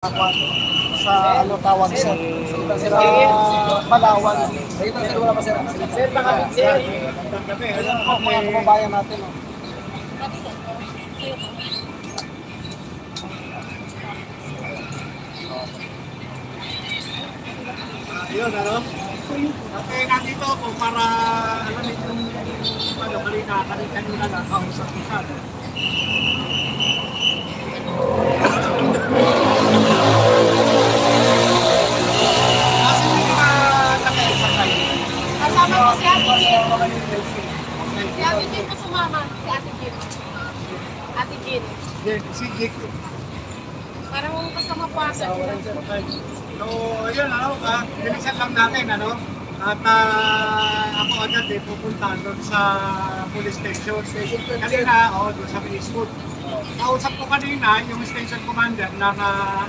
sa ano tawag sa Palawan. Sir, nakabit sir. Ayan po mga kababayan natin. Yun, ano? Okay, nandito ako para alamin yung ano, kanina lang kausap ko siya. Kasi may mga nakaisakay. Kasama ko si Ate Jin. Si Ate Jin po sumama. Si Ate Jin. Ate Jin. Si Jake. Parang basta mapasa. So, yun, ano, bilisan lang natin, ano? At ako agad pupunta doon sa police station. Kanina, doon sa Eastwood. Kausap ko kanina yung station commander ng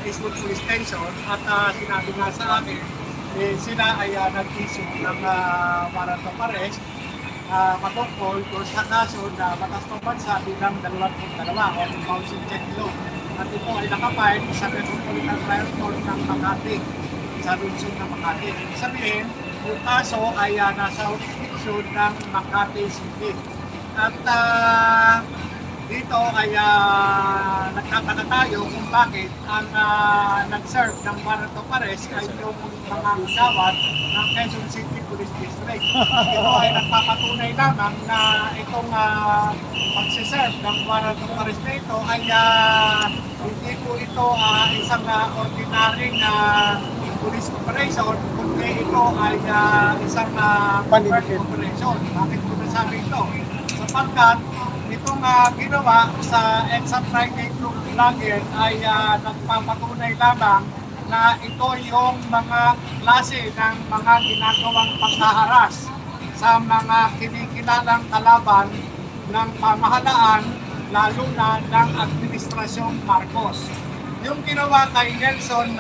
Eastwood Police Station at sinabi nga sa akin, sila ay nag-issue ng warrant of arrest matungkol doon sa kaso na batas ng bansa bilang 22 o bouncing check law. At ito ay nakapile sa Metropolitan Trial Court ng Makati, sa lungsod ng Makati. Ibig sabihin, yung kaso ay nasa jurisdiction ng Makati City. At dito ay nagtataka tayo kung bakit ang nag-serve ng warrant of arrest ay yung mga kawat ng Quezon City Police District. Ito ay nagpapatunay lamang na itong pagsiserve ng warrant of arrest na ito ay hindi po ito isang ordinary na police operation, kundi ito ay isang covert operation. Bakit ko nasabi ito? Sapagkat itong ginawa sa EDSA Friday Group Vlogger ay nagpapatunay lamang na ito yung mga klase ng mga ginagawang paghaharas sa mga kinikilalang kalaban ng pamahalaan, lalo na ng Administrasyong Marcos. Yung ginawa kay Nelson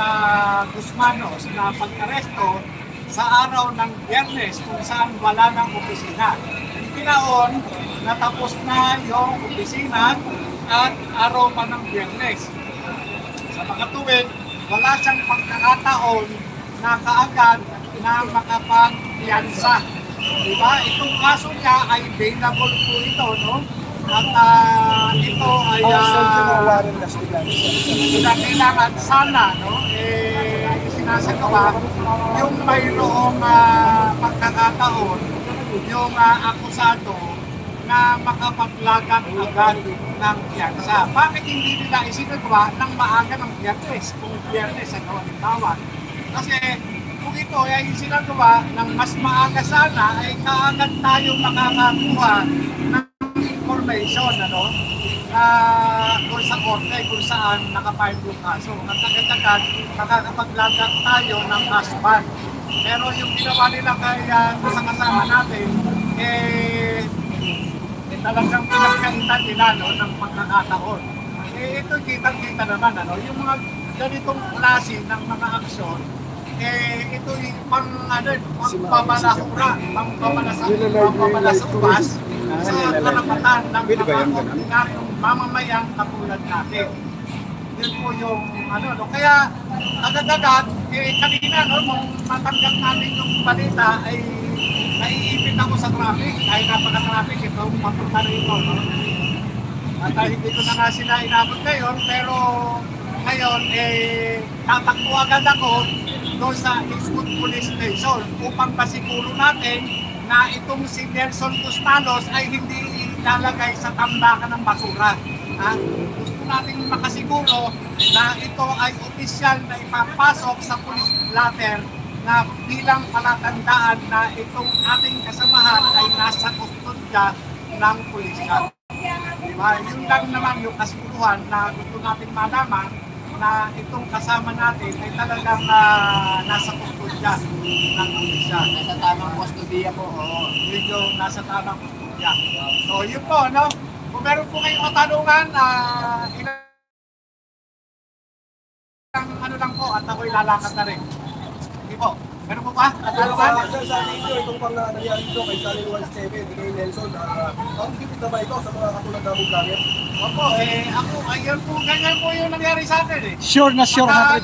Guzmanos na pag-aresto sa araw ng Biyernes kung saan wala ng opisina. Ginaon, natapos na yung opisina at araw pa ng Biyernes. Sa makatuwid, wala siyang pagkakataon na kaagad na makapagpiyansa. Diba? Itong kaso niya ay bailable po ito, no? At ito ay kailangan sana, no? Sinasagawa yung mayroong pagkakataon yung akusado na makapaglagan agad ng piyansa. Bakit hindi nila isinagawa ng maaga ng Biyernes? Kung Biyernes ang halimbawa. Kasi kung ito ay isinagawa ng mas maaga sana, ay kaagad tayo makakakuha ng information, ano? Kung sa korte, kung saan nakapile yung kaso. At agad-agad, makakapaglagan tayo ng kasuhan. Pero yung ginawa nila kaya kasama natin, talagang pinagkaitan nila, no, ng pagkakataon. Ito kitang-kita naman, ano, yung mga ganitong klase ng mga aksyon, ito yung pangpamalahura, pangpamalasubas sa karapatan ng mga ordinaryong mamamayang katulad natin. Yun po yung ano, no? Kaya agad-agad, kanina, no, nung matanggap namin yung balita ay naiipit ako sa traffic dahil napaka-traffic ito, mapunta rito, no? At hindi ko na nga sila inabot ngayon, pero ngayon tatakbo agad ako doon sa Eastwood Police Station upang masiguro natin na itong si Nelson Gustalos ay hindi ilalagay sa tambakan ng basura. Gusto natin makasiguro na ito ay opisyal na ipapasok sa police blatter na bilang palatandaan na itong ating kasamahan ay nasa kustodya ng pulisya. Diba? Yun lang naman yung kasiguruhan na gusto natin malaman na itong kasama natin ay talagang nasa kustodya ng pulisya. Nasa tamang kustodiya po. Oo, yun yung nasa tamang kustodya. So yun po, no? Kung meron po kayong katanungan, ilang ano lang po at ako'y lalakad na rin. Hindi po. Ano po ba? Pero sa video, itong pang nangyari dito kay Channel 17, kay Nelson, ang gipit na ba ito sa mga katulad namong vlogger? Opo, ako, ayun po, ganyan po yung nangyari sa akin eh. Sure na sure, Baka 100%.